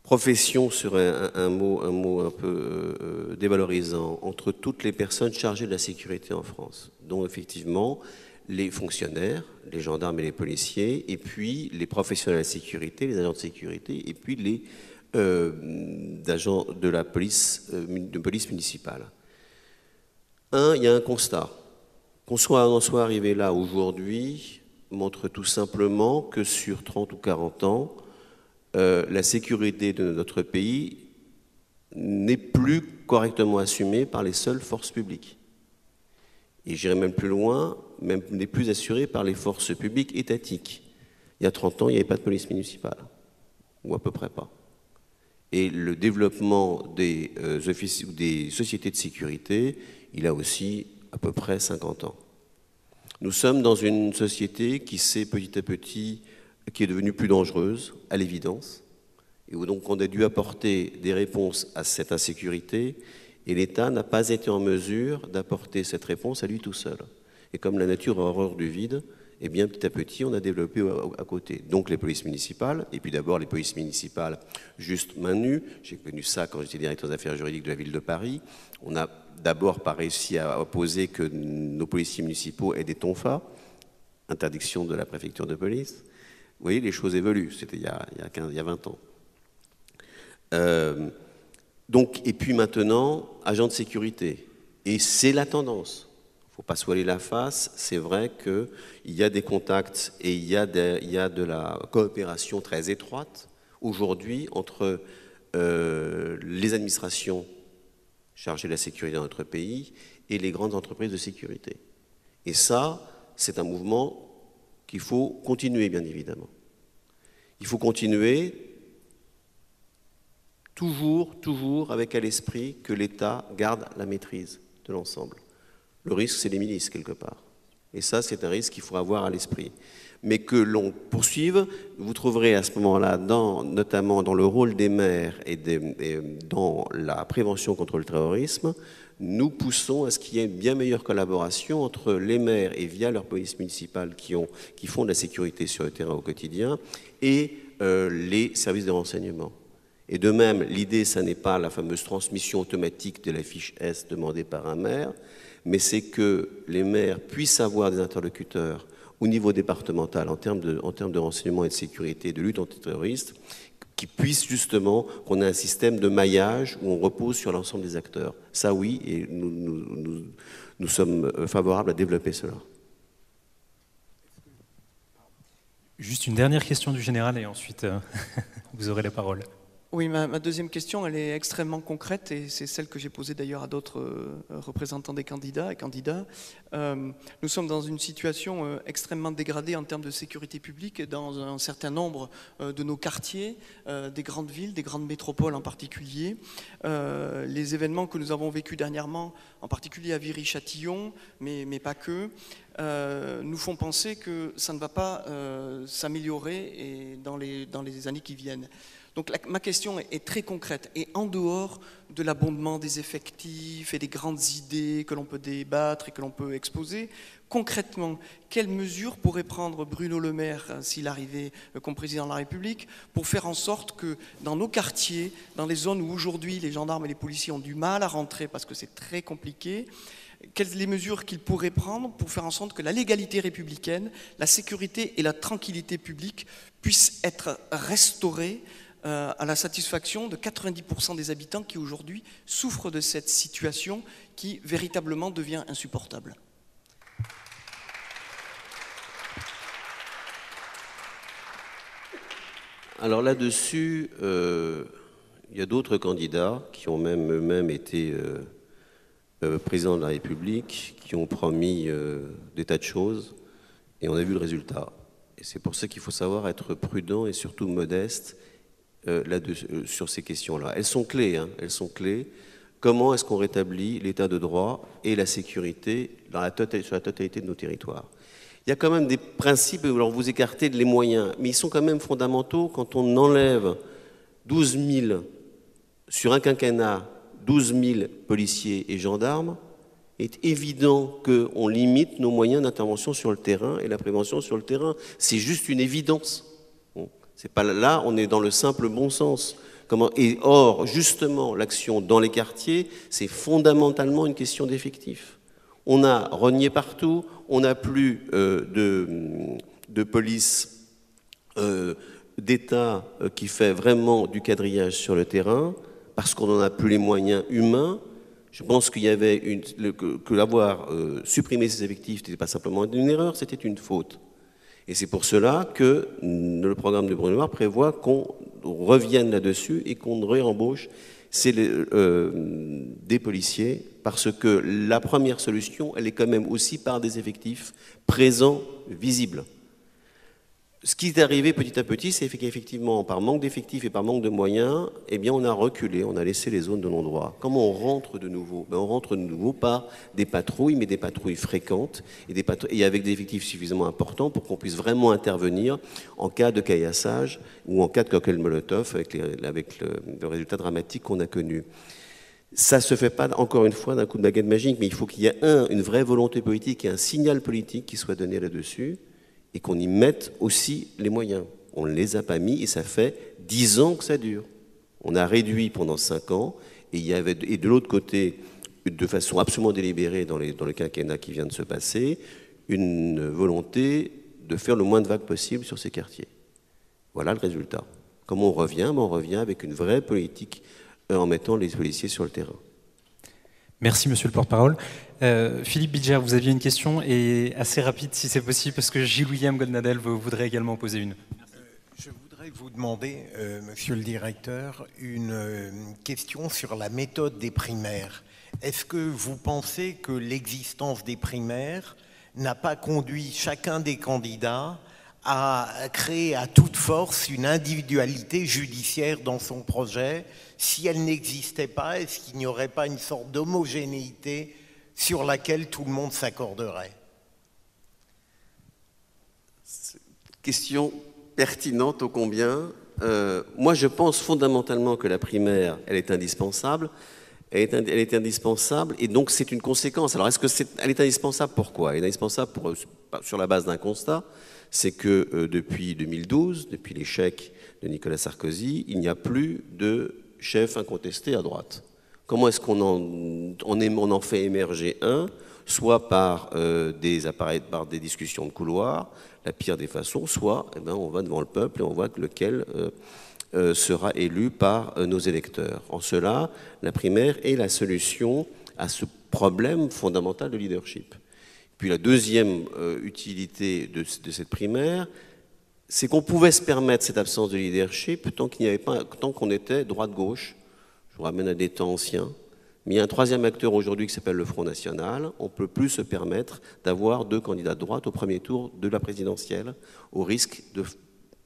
[SPEAKER 3] professions, sur un mot un peu dévalorisant, entre toutes les personnes chargées de la sécurité en France, dont effectivement les fonctionnaires, les gendarmes et les policiers, et puis les professionnels de la sécurité, les agents de sécurité, et puis les agents de la police municipale. Il y a un constat. Qu'on en soit arrivé là aujourd'hui montre tout simplement que sur 30 ou 40 ans, la sécurité de notre pays n'est plus correctement assumée par les seules forces publiques. Et j'irai même plus loin, même n'est plus assurée par les forces publiques étatiques. Il y a 30 ans, il n'y avait pas de police municipale, ou à peu près pas. Et le développement des sociétés de sécurité, il a aussi à peu près 50 ans. Nous sommes dans une société qui s'est petit à petit, qui est devenue plus dangereuse, à l'évidence, et où donc on a dû apporter des réponses à cette insécurité, et l'État n'a pas été en mesure d'apporter cette réponse à lui tout seul. Et comme la nature a horreur du vide, eh bien petit à petit on a développé à côté. Donc les polices municipales, et puis d'abord les polices municipales juste main nue, j'ai connu ça quand j'étais directeur des affaires juridiques de la ville de Paris, on a d'abord pas réussi à opposer que nos policiers municipaux aient des tonfas, interdiction de la préfecture de police. Vous voyez, les choses évoluent, c'était il y a 20 ans. Donc, et puis maintenant, agents de sécurité. Et c'est la tendance. Il ne faut pas se voiler la face. C'est vrai qu'il y a des contacts et il y a de la coopération très étroite aujourd'hui entre les administrations chargées de la sécurité dans notre pays et les grandes entreprises de sécurité. Et ça, c'est un mouvement qu'il faut continuer, bien évidemment. Il faut continuer toujours avec à l'esprit que l'État garde la maîtrise de l'ensemble. Le risque, c'est les milices, quelque part. Et ça, c'est un risque qu'il faut avoir à l'esprit. Mais que l'on poursuive, vous trouverez à ce moment-là, notamment dans le rôle des maires et dans la prévention contre le terrorisme, nous poussons à ce qu'il y ait une bien meilleure collaboration entre les maires et via leur police municipale qui font de la sécurité sur le terrain au quotidien et les services de renseignement. Et de même, l'idée, ça n'est pas la fameuse transmission automatique de la fiche S demandée par un maire, mais c'est que les maires puissent avoir des interlocuteurs au niveau départemental en termes de renseignement et de sécurité et de lutte antiterroriste, qui puissent justement, qu'on ait un système de maillage où on repose sur l'ensemble des acteurs. Ça oui, et nous sommes favorables à développer cela.
[SPEAKER 1] Juste une dernière question du général et ensuite vous aurez la parole.
[SPEAKER 6] Oui, ma deuxième question, elle est extrêmement concrète et c'est celle que j'ai posée d'ailleurs à d'autres représentants des candidats et candidats. Nous sommes dans une situation extrêmement dégradée en termes de sécurité publique dans un certain nombre de nos quartiers, des grandes villes, des grandes métropoles en particulier. Les événements que nous avons vécus dernièrement, en particulier à Viry-Châtillon, mais pas que, nous font penser que ça ne va pas s'améliorer dans les années qui viennent. Donc ma question est très concrète et en dehors de l'abondement des effectifs et des grandes idées que l'on peut débattre et que l'on peut exposer, concrètement, quelles mesures pourrait prendre Bruno Le Maire s'il arrivait comme président de la République pour faire en sorte que dans nos quartiers, dans les zones où aujourd'hui les gendarmes et les policiers ont du mal à rentrer parce que c'est très compliqué, quelles sont les mesures qu'il pourrait prendre pour faire en sorte que la légalité républicaine, la sécurité et la tranquillité publique puissent être restaurées à la satisfaction de 90% des habitants qui aujourd'hui souffrent de cette situation qui véritablement devient insupportable.
[SPEAKER 3] Alors là-dessus, il y a d'autres candidats qui ont même eux-mêmes été présidents de la République, qui ont promis des tas de choses, et on a vu le résultat. Et c'est pour ça qu'il faut savoir être prudent et surtout modeste sur ces questions-là. Elles sont clés, hein, elles sont clés. comment est-ce qu'on rétablit l'état de droit et la sécurité sur la totalité de nos territoires. Il y a quand même des principes, alors vous écartez les moyens, mais ils sont quand même fondamentaux quand on enlève 12 000 sur un quinquennat, 12 000 policiers et gendarmes. Il est évident qu'on limite nos moyens d'intervention sur le terrain et la prévention sur le terrain. C'est juste une évidence. Bon, c'est pas là, on est dans le simple bon sens. Et or, justement, l'action dans les quartiers, c'est fondamentalement une question d'effectifs. On a rogné partout, on n'a plus de police d'État qui fait vraiment du quadrillage sur le terrain, parce qu'on n'en a plus les moyens humains. Je pense qu'il y avait que l'avoir supprimé ces effectifs n'était pas simplement une erreur, c'était une faute. Et c'est pour cela que le programme de Bruno Le Maire prévoit qu'on revienne là-dessus et qu'on réembauche des policiers, parce que la première solution, elle est quand même aussi par des effectifs présents, visibles. Ce qui est arrivé petit à petit, c'est qu'effectivement, par manque d'effectifs et par manque de moyens, eh bien, on a reculé, on a laissé les zones de non-droit. Comment on rentre de nouveau? On rentre de nouveau par des patrouilles, mais des patrouilles fréquentes et avec des effectifs suffisamment importants pour qu'on puisse vraiment intervenir en cas de caillassage ou en cas de cocktail Molotov avec le résultat dramatique qu'on a connu. Ça ne se fait pas, encore une fois, d'un coup de baguette magique, mais il faut qu'il y ait une vraie volonté politique et un signal politique qui soit donné là-dessus, et qu'on y mette aussi les moyens. On ne les a pas mis et ça fait 10 ans que ça dure. On a réduit pendant 5 ans et de l'autre côté, de façon absolument délibérée dans le quinquennat qui vient de se passer, une volonté de faire le moins de vagues possible sur ces quartiers. Voilà le résultat. Comment on revient? On revient avec une vraie politique en mettant les policiers sur le terrain.
[SPEAKER 1] Merci, monsieur le porte-parole. Philippe Bilger, vous aviez une question, et assez rapide si c'est possible, parce que Gilles-William Goldnadel voudrait également poser une.
[SPEAKER 2] Je voudrais vous demander, monsieur le directeur, une question sur la méthode des primaires. Est-ce que vous pensez que l'existence des primaires n'a pas conduit chacun des candidats à créer à toute force une individualité judiciaire dans son projet? Si elle n'existait pas, est-ce qu'il n'y aurait pas une sorte d'homogénéité sur laquelle tout le monde s'accorderait?
[SPEAKER 3] Question pertinente ô combien. Moi, je pense fondamentalement que la primaire, elle est indispensable. Elle est indispensable, et donc c'est une conséquence. Alors, elle est indispensable pourquoi? Elle est indispensable sur la base d'un constat, c'est que depuis 2012, depuis l'échec de Nicolas Sarkozy, il n'y a plus de chef incontesté à droite. Comment est-ce qu'on en fait émerger un, soit par des discussions de couloir, la pire des façons, soit on va devant le peuple et on voit lequel sera élu par nos électeurs. En cela, la primaire est la solution à ce problème fondamental de leadership. Puis la deuxième utilité de cette primaire, c'est qu'on pouvait se permettre cette absence de leadership tant qu'on était droite-gauche. Je vous ramène à des temps anciens. Mais il y a un troisième acteur aujourd'hui qui s'appelle le Front National. On ne peut plus se permettre d'avoir 2 candidats de droite au premier tour de la présidentielle, au risque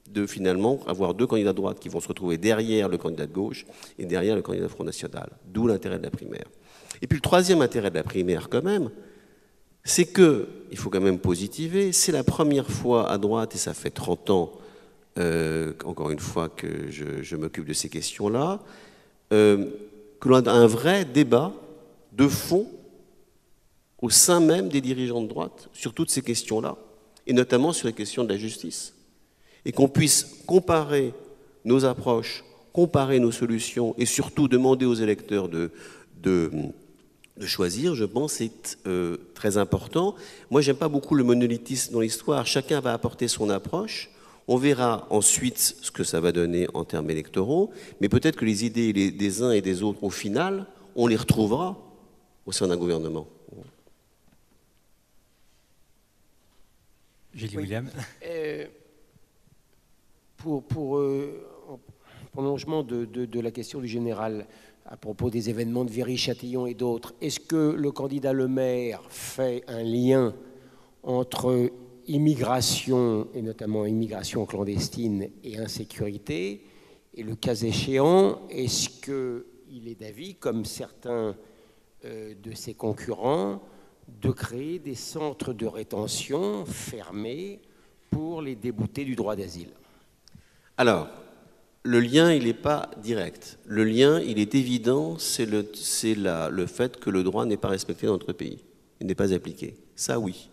[SPEAKER 3] de finalement avoir 2 candidats de droite qui vont se retrouver derrière le candidat de gauche et derrière le candidat du Front National. D'où l'intérêt de la primaire. Et puis le troisième intérêt de la primaire quand même, c'est que, il faut quand même positiver, c'est la première fois à droite, et ça fait 30 ans, encore une fois, que je m'occupe de ces questions-là, que l'on a un vrai débat de fond au sein même des dirigeants de droite sur toutes ces questions-là, et notamment sur les questions de la justice, et qu'on puisse comparer nos approches, comparer nos solutions, et surtout demander aux électeurs de choisir, je pense, c'est très important. Moi, j'aime pas beaucoup le monolithisme dans l'histoire. Chacun va apporter son approche. On verra ensuite ce que ça va donner en termes électoraux, mais peut-être que les idées des uns et des autres, au final, on les retrouvera au sein d'un gouvernement.
[SPEAKER 1] Gilles William.
[SPEAKER 4] En prolongement de la question du général, à propos des événements de Viry-Châtillon et d'autres, est-ce que le candidat Le Maire fait un lien entre immigration, et notamment immigration clandestine et insécurité? Et le cas échéant, est-ce qu'il il est d'avis, comme certains de ses concurrents, de créer des centres de rétention fermés pour les déboutés du droit d'asile.
[SPEAKER 3] Alors, le lien, il n'est pas direct. Le lien, il est évident, c'est le fait que le droit n'est pas respecté dans notre pays. Il n'est pas appliqué. Ça, oui.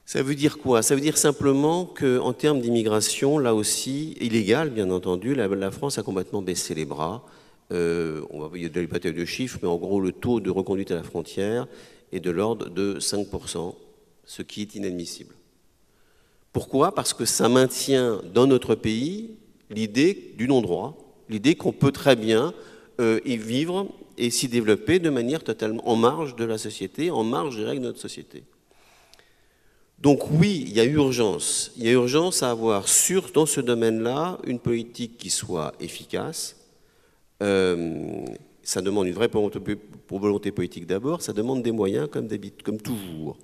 [SPEAKER 3] Ça veut dire quoi? Ça veut dire simplement qu'en termes d'immigration, là aussi, illégale, bien entendu, la France a complètement baissé les bras. Il y a des batailles de chiffres, mais en gros, le taux de reconduite à la frontière est de l'ordre de 5%, ce qui est inadmissible. Pourquoi? Parce que ça maintient dans notre pays l'idée du non-droit, l'idée qu'on peut très bien y vivre et s'y développer de manière totalement en marge de la société, en marge des règles de notre société. Donc oui, il y a urgence. Il y a urgence à avoir dans ce domaine-là une politique qui soit efficace. Ça demande une vraie volonté politique d'abord, ça demande des moyens comme toujours.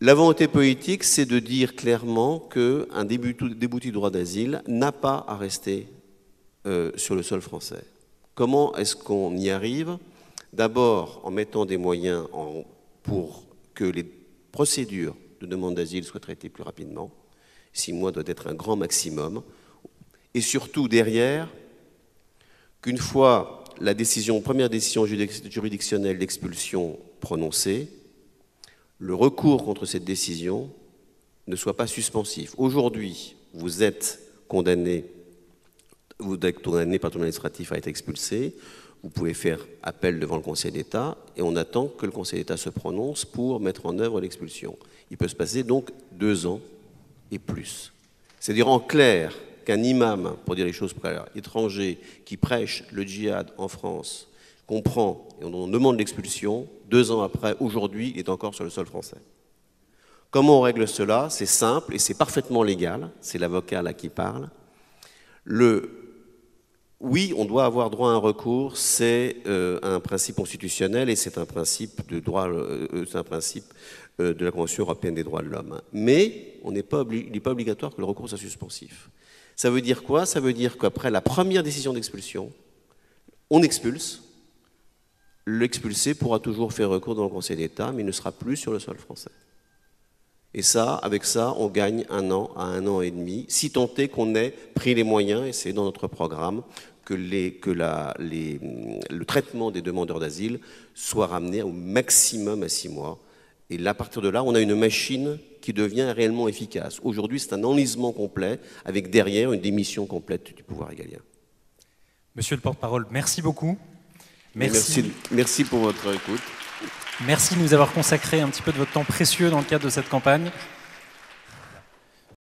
[SPEAKER 3] La volonté politique, c'est de dire clairement qu'un débouté du droit d'asile n'a pas à rester sur le sol français. Comment est-ce qu'on y arrive? D'abord en mettant des moyens pour que les procédures de demande d'asile soient traitées plus rapidement. 6 mois doit être un grand maximum. Et surtout derrière, qu'une fois la première décision juridictionnelle d'expulsion prononcée, le recours contre cette décision ne soit pas suspensif. Aujourd'hui, vous êtes condamné par le tribunal administratif à être expulsé, vous pouvez faire appel devant le Conseil d'État et on attend que le Conseil d'État se prononce pour mettre en œuvre l'expulsion. Il peut se passer donc 2 ans et plus. C'est-à-dire en clair qu'un imam, pour dire les choses claires, étranger qui prêche le djihad en France, qu'on prend et on demande l'expulsion, 2 ans après, aujourd'hui, il est encore sur le sol français. Comment on règle cela? C'est simple et c'est parfaitement légal, c'est l'avocat là qui parle. Oui, on doit avoir droit à un recours, c'est un principe constitutionnel et c'est un principe de droit, c'est un principe de la Convention européenne des droits de l'homme. Mais il n'est pas obligatoire que le recours soit suspensif. Ça veut dire quoi? Ça veut dire qu'après la première décision d'expulsion, on expulse. L'expulsé pourra toujours faire recours dans le Conseil d'État, mais il ne sera plus sur le sol français. Et ça, avec ça, on gagne 1 an à 1 an et demi, si tant est qu'on ait pris les moyens, et c'est dans notre programme, que le traitement des demandeurs d'asile soit ramené au maximum à 6 mois. Et là, à partir de là, on a une machine qui devient réellement efficace. Aujourd'hui, c'est un enlisement complet, avec derrière une démission complète du pouvoir régalien.
[SPEAKER 1] Monsieur le porte-parole, merci beaucoup.
[SPEAKER 3] Merci pour votre écoute.
[SPEAKER 1] Merci de nous avoir consacré un petit peu de votre temps précieux dans le cadre de cette campagne.